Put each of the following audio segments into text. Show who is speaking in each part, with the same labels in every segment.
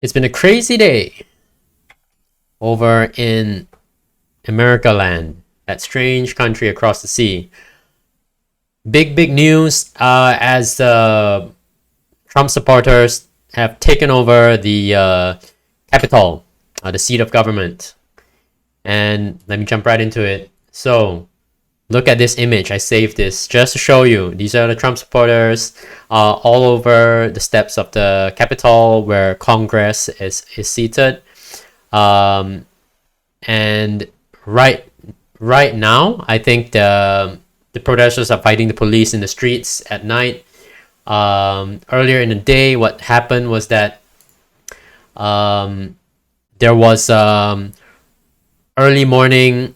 Speaker 1: It's been a crazy day over in America land, that strange country across the sea. Big news as the Trump supporters have taken over the Capitol, the seat of government. And let me jump right into it. So, look at this image. I saved this just to show you. These are the Trump supporters all over the steps of the Capitol where Congress is seated. And right now, I think the protesters are fighting the police in the streets at night. Earlier in the day, what happened was that there was early morning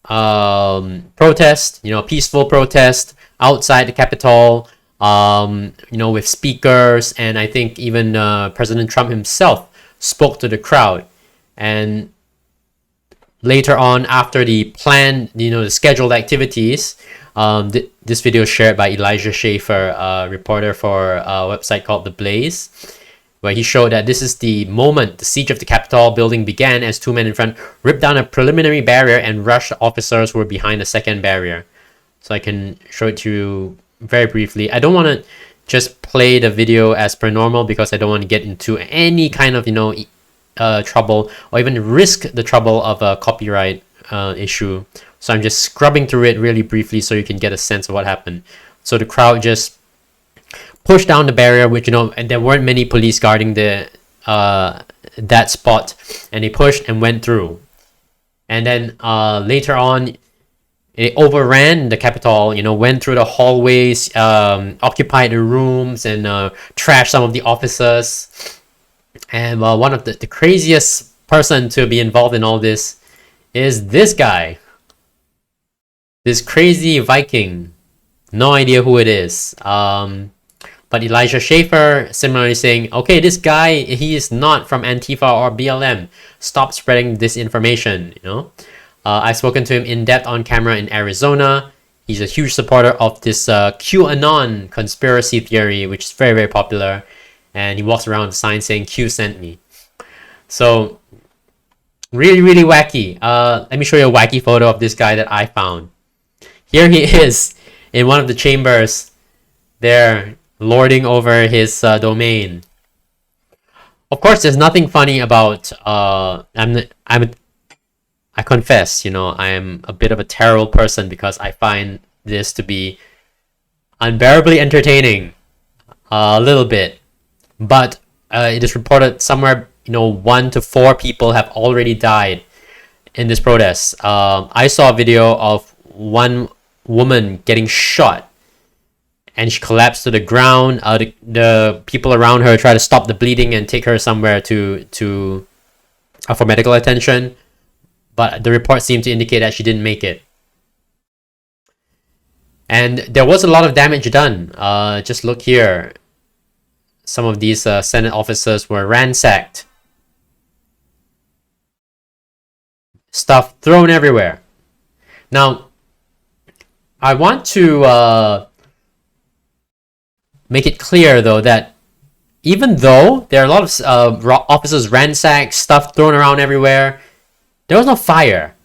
Speaker 1: protest, peaceful protest outside the Capitol, with speakers, and I think even President Trump himself spoke to the crowd. And later on, after the planned, the scheduled activities, this video is shared by Elijah Schaffer, a reporter for a website called The Blaze, where he showed that this is the moment the siege of the Capitol building began as two men in front ripped down a preliminary barrier and rushed officers who were behind the second barrier. So I can show it to you very briefly. I don't want to just play the video as per normal because I don't want to get into any kind of, trouble or even risk the trouble of a copyright issue. So I'm just scrubbing through it really briefly so you can get a sense of what happened. So the crowd just pushed down the barrier, which and there weren't many police guarding the that spot, and they pushed and went through. And then later on, it overran the Capitol. Went through the hallways, occupied the rooms, and trashed some of the officers. And one of the craziest person to be involved in all this is this guy, this crazy Viking. No idea who it is. But Elijah Schaffer similarly saying, okay, this guy, he is not from Antifa or BLM. Stop spreading disinformation, I've spoken to him in depth on camera in Arizona. He's a huge supporter of this QAnon conspiracy theory, which is very, very popular. And he walks around with a sign saying, Q sent me. So, really, really wacky. Let me show you a wacky photo of this guy that I found. Here he is in one of the chambers there, lording over his domain. Of course, there's nothing funny about I confess, I am a bit of a terrible person because I find this to be unbearably entertaining, a little bit. But it is reported somewhere, 1 to 4 people have already died in this protest. I saw a video of one woman getting shot and she collapsed to the ground. The people around her try to stop the bleeding and take her somewhere for medical attention, but the report seemed to indicate that she didn't make it. And there was a lot of damage done. Just look here. Some of these Senate offices were ransacked. Stuff thrown everywhere. Now, I want to make it clear, though, that even though there are a lot of offices ransacked, stuff thrown around everywhere, there was no fire.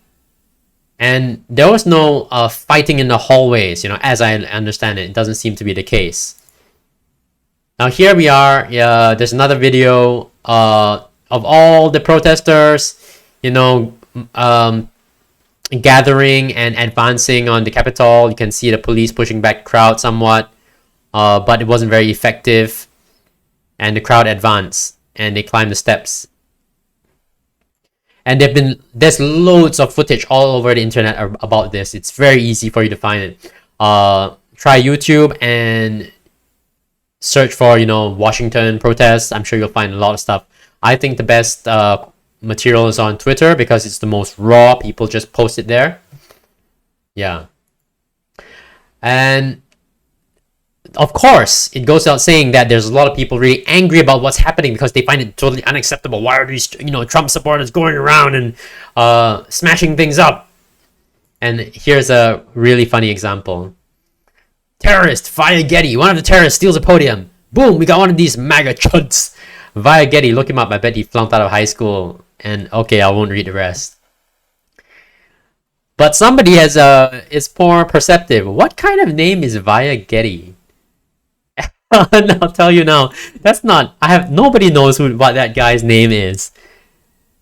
Speaker 1: And there was no fighting in the hallways, as I understand it. It doesn't seem to be the case. Now here we are. There's another video of all the protesters, gathering and advancing on the Capitol. You can see the police pushing back the crowd somewhat, but it wasn't very effective. And the crowd advanced and they climbed the steps. And there's loads of footage all over the internet about this. It's very easy for you to find it. Try YouTube and search for, Washington protests. I'm sure you'll find a lot of stuff. I think the best material is on Twitter because it's the most raw. People just post it there. Yeah. And of course, it goes without saying that there's a lot of people really angry about what's happening because they find it totally unacceptable. Why are these, Trump supporters going around and smashing things up? And here's a really funny example. Terrorist, fire Getty. One of the terrorists steals a podium. Boom, we got one of these MAGA chuds. Via Getty, look him up. I bet he flunked out of high school. And okay, I won't read the rest. But somebody is more perceptive. What kind of name is Via Getty? I'll tell you now. That's not. Nobody knows what that guy's name is.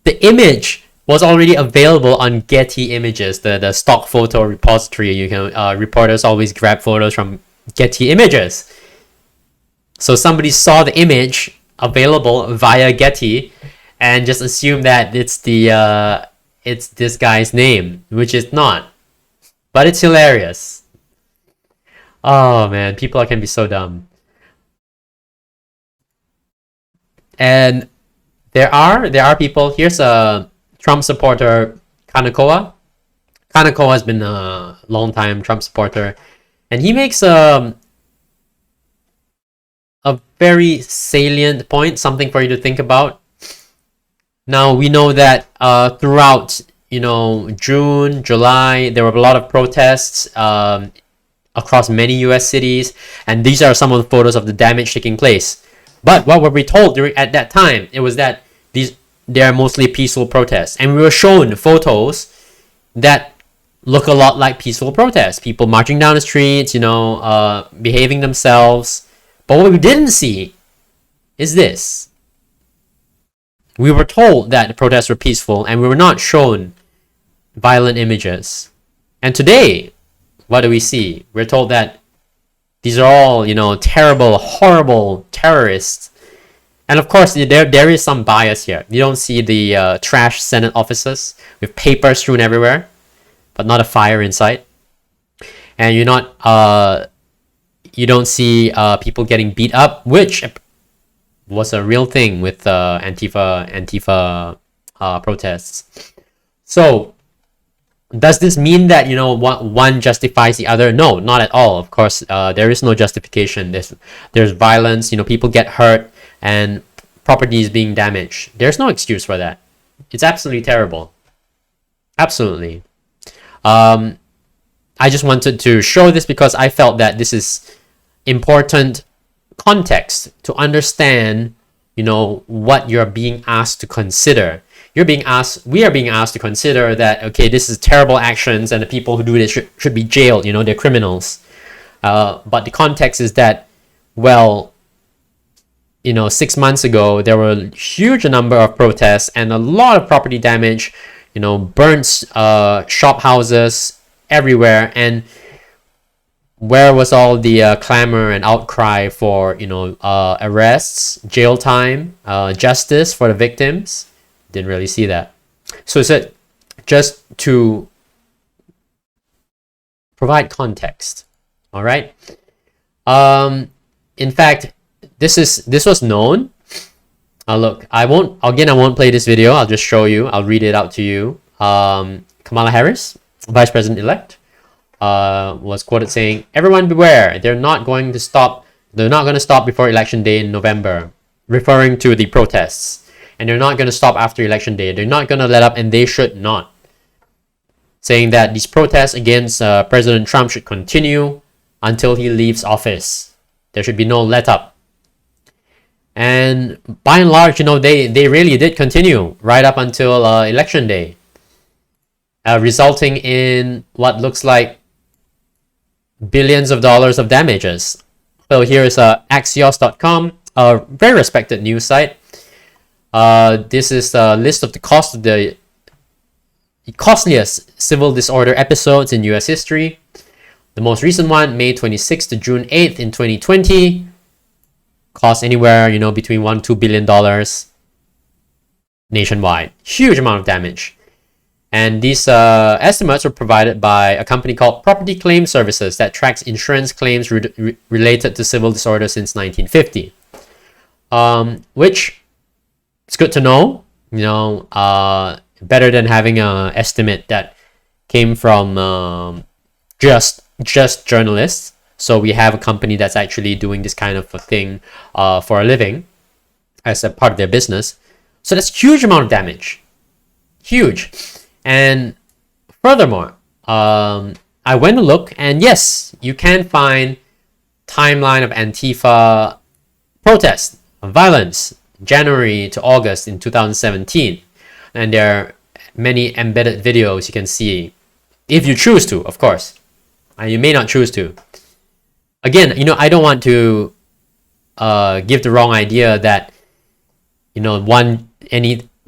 Speaker 1: The image was already available on Getty Images, the stock photo repository. You can reporters always grab photos from Getty Images. So somebody saw the image available via Getty and just assumed that it's this guy's name, which is not. But it's hilarious. Oh man, people can be so dumb. And there are people. Here's a Trump supporter, Kanakoa. Kanakoa has been a long time Trump supporter, and he makes a very salient point, something for you to think about. Now we know that throughout June, July, there were a lot of protests across many U.S. cities, and these are some of the photos of the damage taking place. But what were we told at that time? It was that they are mostly peaceful protests, and we were shown photos that look a lot like peaceful protests. People marching down the streets, behaving themselves. But what we didn't see is this. We were told that the protests were peaceful, and we were not shown violent images. And today, what do we see? We're told that these are all, terrible, horrible terrorists. And of course, there is some bias here. You don't see the trash Senate offices with paper strewn everywhere, but not a fire in sight. And you don't see people getting beat up, which was a real thing with Antifa protests. So, does this mean that one justifies the other? No, not at all. Of course, there is no justification. There's violence. People get hurt and property is being damaged. There's no excuse for that. It's absolutely terrible. Absolutely. I just wanted to show this because I felt that this is important context to understand, what you're being asked to consider. We are being asked to consider that, okay, this is terrible actions and the people who do this should be jailed, they're criminals. But the context is that, 6 months ago, there were a huge number of protests and a lot of property damage, burnt shop houses everywhere. And where was all the clamor and outcry for, arrests, jail time, justice for the victims? Didn't really see that. So it's just to provide context. All right. In fact, this was known. Look, I won't play this video. I'll just show you. I'll read it out to you. Kamala Harris, Vice President-elect, was quoted saying, "Everyone beware. They're not going to stop before Election Day in November," referring to the protests. And they're not going to stop after Election Day. They're not going to let up, and they should not. Saying that these protests against President Trump should continue until he leaves office. There should be no let up. And by and large, they really did continue right up until Election Day, resulting in what looks like billions of dollars of damages. So here is Axios.com, a very respected news site. This is a list of the cost of the costliest civil disorder episodes in US history. The most recent one, May 26th to June 8th in 2020, cost anywhere, between $1 to $2 billion nationwide. Huge amount of damage. And these estimates were provided by a company called Property Claim Services that tracks insurance claims related to civil disorder since 1950. Which it's good to know, better than having an estimate that came from just journalists. So we have a company that's actually doing this kind of a thing for a living as a part of their business. So that's huge amount of damage. Huge. And furthermore, I went to look, and yes, you can find timeline of Antifa Protests, violence, January to August in 2017. And there are many embedded videos you can see, if you choose to, of course. And you may not choose to. Again, I don't want to give the wrong idea that,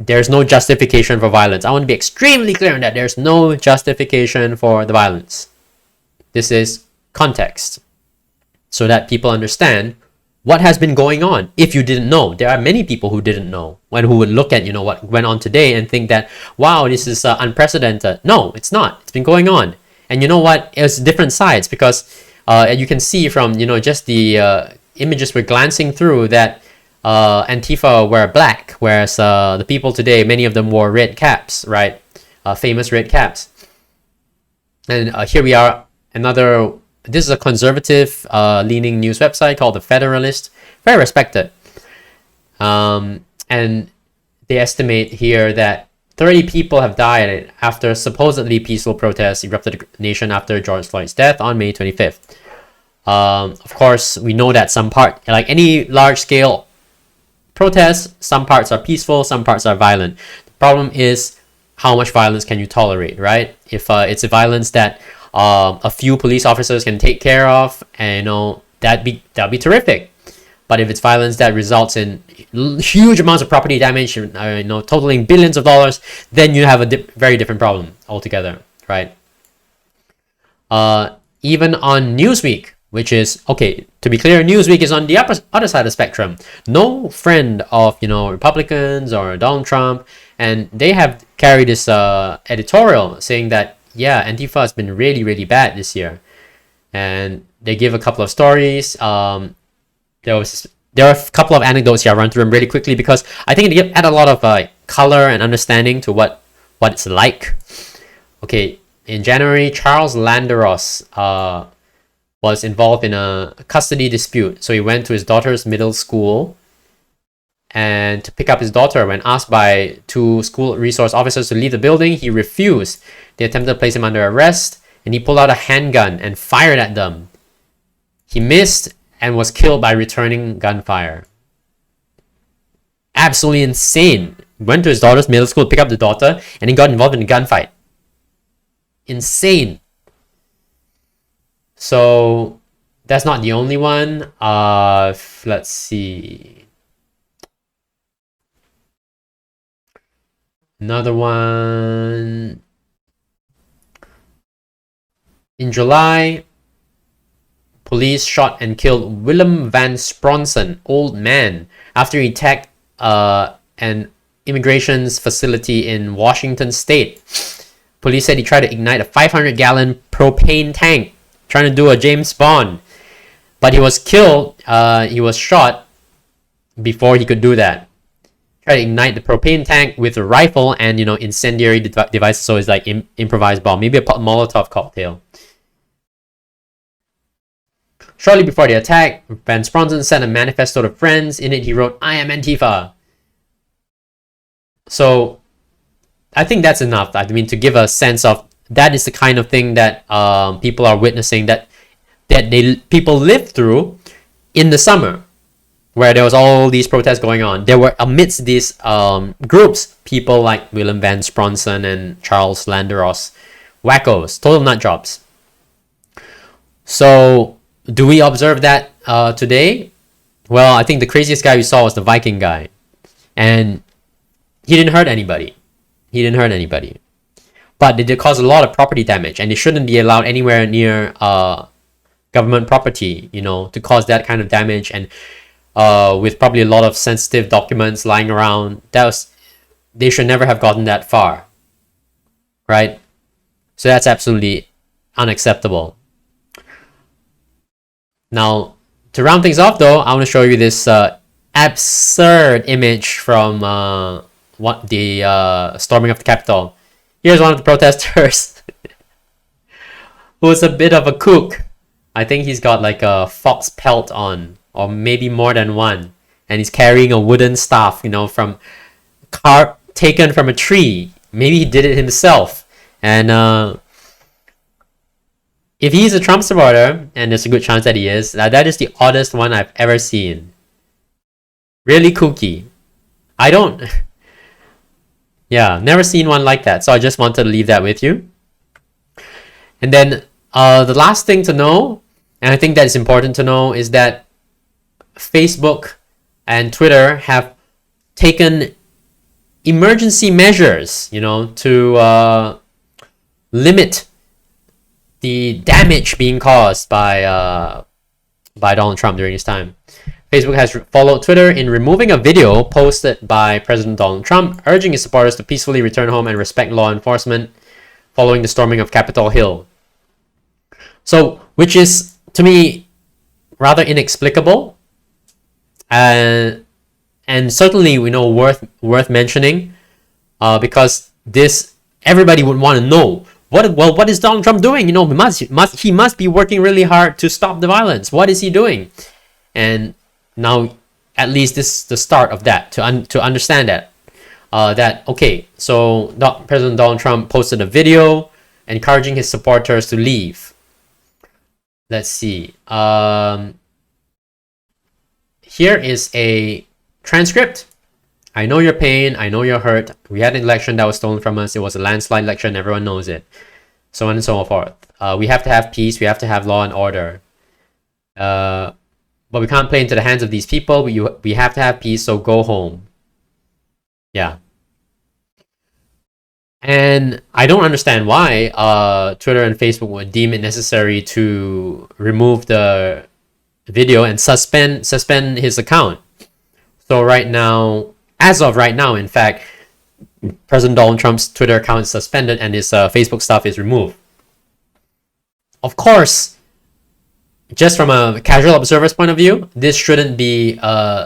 Speaker 1: there's no justification for violence. I want to be extremely clear on that. There's no justification for the violence. This is context, so that people understand what has been going on. If you didn't know, there are many people who didn't know, and who would look at what went on today and think that, wow, this is unprecedented. No, it's not. It's been going on. And you know what? It's different sides, because you can see from just the images we're glancing through that Antifa wear black, whereas the people today, many of them wore red caps, right? Famous red caps. And here we are, this is a conservative leaning news website called The Federalist, very respected. And they estimate here that 30 people have died after supposedly peaceful protests erupted the nation after George Floyd's death on May 25th. Of course, we know that like any large-scale protests, some parts are peaceful, some parts are violent. The problem is, how much violence can you tolerate, right? If it's a violence that a few police officers can take care of, and that'd be terrific. But if it's violence that results in huge amounts of property damage, totaling billions of dollars, then you have a very different problem altogether, right? Even on Newsweek, which is, okay, to be clear, Newsweek is on the other side of the spectrum. No friend of, Republicans or Donald Trump, and they have carried this editorial saying that, yeah, Antifa has been really, really bad this year. And they give a couple of stories. There are a couple of anecdotes here. I'll run through them really quickly, because I think they add a lot of color and understanding to what it's like. Okay, in January, Charles Landeros was involved in a custody dispute. So he went to his daughter's middle school and to pick up his daughter. When asked by two school resource officers to leave the building, he refused. They attempted to place him under arrest, and he pulled out a handgun and fired at them. He missed and was killed by returning gunfire. Absolutely insane. Went to his daughter's middle school to pick up the daughter, and he got involved in a gunfight. Insane. So that's not the only one. Let's see. Another one. In July, police shot and killed Willem Van Spronsen, old man, after he attacked an immigration's facility in Washington state. Police said he tried to ignite a 500-gallon propane tank, trying to do a James Bond. But he was killed, he was shot before he could do that. Tried to ignite the propane tank with a rifle and, incendiary devices, so it's like improvised bomb. Maybe a Molotov cocktail. Shortly before the attack, Van Spronsen sent a manifesto to friends. In it, he wrote, "I am Antifa." So, I think that's enough. I mean, to give a sense of that is the kind of thing that people are witnessing, that people lived through in the summer, where there was all these protests going on. There were, amidst these groups, people like Willem Van Spronsen and Charles Landeros, wackos, total nut jobs. So, do we observe that today? Well, I think the craziest guy we saw was the Viking guy, and he didn't hurt anybody. But they did cause a lot of property damage, and they shouldn't be allowed anywhere near government property, to cause that kind of damage. And with probably a lot of sensitive documents lying around, they should never have gotten that far, right? So that's absolutely unacceptable. Now, to round things off, though, I want to show you this absurd image from the storming of the Capitol. Here's one of the protesters who's a bit of a kook. I think he's got like a fox pelt on, or maybe more than one, and he's carrying a wooden staff, taken from a tree. Maybe he did it himself. And if he's a Trump supporter, and there's a good chance that he is, that is the oddest one I've ever seen. Really kooky. I don't, yeah, never seen one like that. So I just wanted to leave that with you. And then the last thing to know, and I think that is important to know, is that Facebook and Twitter have taken emergency measures, to limit the damage being caused by Donald Trump during his time. Facebook has followed Twitter in removing a video posted by President Donald Trump urging his supporters to peacefully return home and respect law enforcement following the storming of Capitol Hill. So, which is, to me, rather inexplicable, and certainly worth mentioning, because this everybody would want to know what is Donald Trump doing? He must be working really hard to stop the violence. What is he doing? And now, at least this is the start of that, to understand that okay, so President Donald Trump posted a video encouraging his supporters to leave. Let's see. Here is a transcript. I know your pain. I know you're hurt. We had an election that was stolen from us. It was a landslide election. Everyone knows it. So on and so forth. We have to have peace. We have to have law and order. But we can't play into the hands of these people. We have to have peace, so go home. Yeah. And I don't understand why Twitter and Facebook would deem it necessary to remove the video and suspend his account. So as of right now, in fact, President Donald Trump's Twitter account is suspended and his Facebook stuff is removed. Of course, just from a casual observer's point of view, this shouldn't be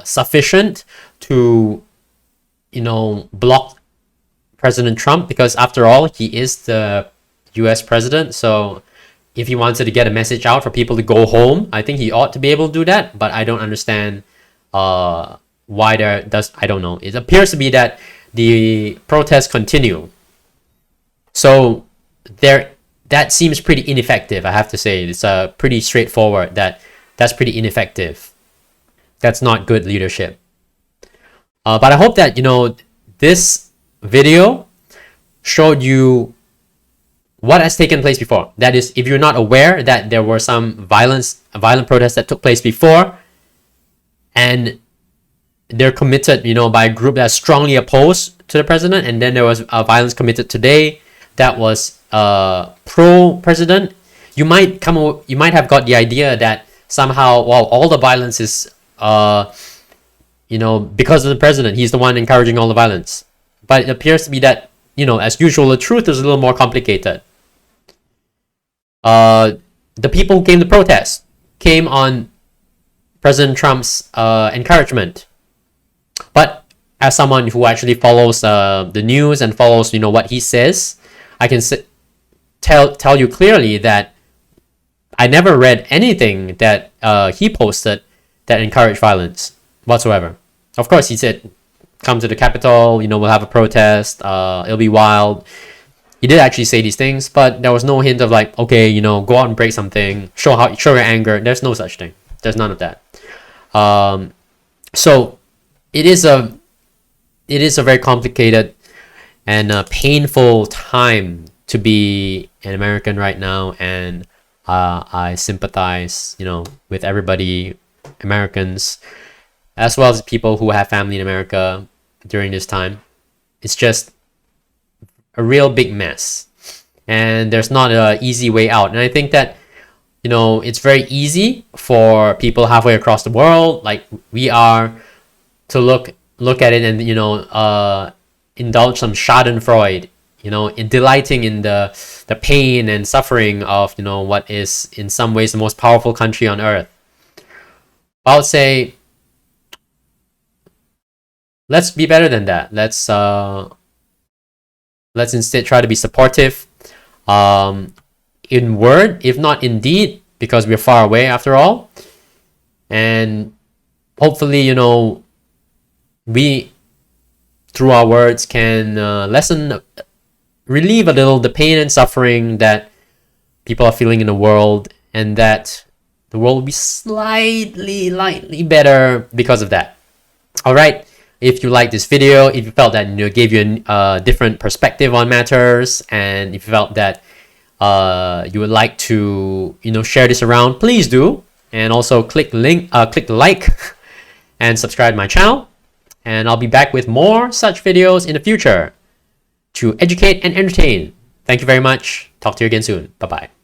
Speaker 1: sufficient to, block President Trump, because after all, he is the US president. So if he wanted to get a message out for people to go home, I think he ought to be able to do that. But I don't understand why I don't know. It appears to be that the protests continue. So that seems pretty ineffective, I have to say. It's pretty straightforward that's pretty ineffective. That's not good leadership. But I hope that, this video showed you what has taken place before. That is, if you're not aware that there were some violent protests that took place before, and they're committed, by a group that's strongly opposed to the president, and then there was violence committed today that was pro-president, you might have got the idea that somehow, all the violence is because of the president. He's the one encouraging all the violence. But it appears to be that, as usual, the truth is a little more complicated. The people who came to protest came on President Trump's encouragement. But as someone who actually follows the news and follows, what he says, I can tell you clearly that I never read anything that he posted that encouraged violence whatsoever. Of course, he said, come to the Capitol, we'll have a protest, it'll be wild. He did actually say these things, but there was no hint of like, okay, go out and break something, show your anger. There's no such thing. There's none of that. So it is a very complicated and painful time to be an American right now, and I sympathize, with everybody, Americans, as well as people who have family in America during this time. It's just a real big mess, and there's not an easy way out. And I think that, it's very easy for people halfway across the world, like we are, to look at it and indulge some Schadenfreude, in delighting in the pain and suffering of what is in some ways the most powerful country on earth. I would say, let's be better than that. Let's instead try to be supportive, in word, if not in deed, because we're far away after all. And hopefully, we, through our words, can relieve a little the pain and suffering that people are feeling in the world, and that the world will be lightly better because of that. All right. If you liked this video, if you felt that gave you a different perspective on matters, and if you felt that you would like to share this around, please do. And also click the like and subscribe to my channel. And I'll be back with more such videos in the future to educate and entertain. Thank you very much. Talk to you again soon. Bye bye.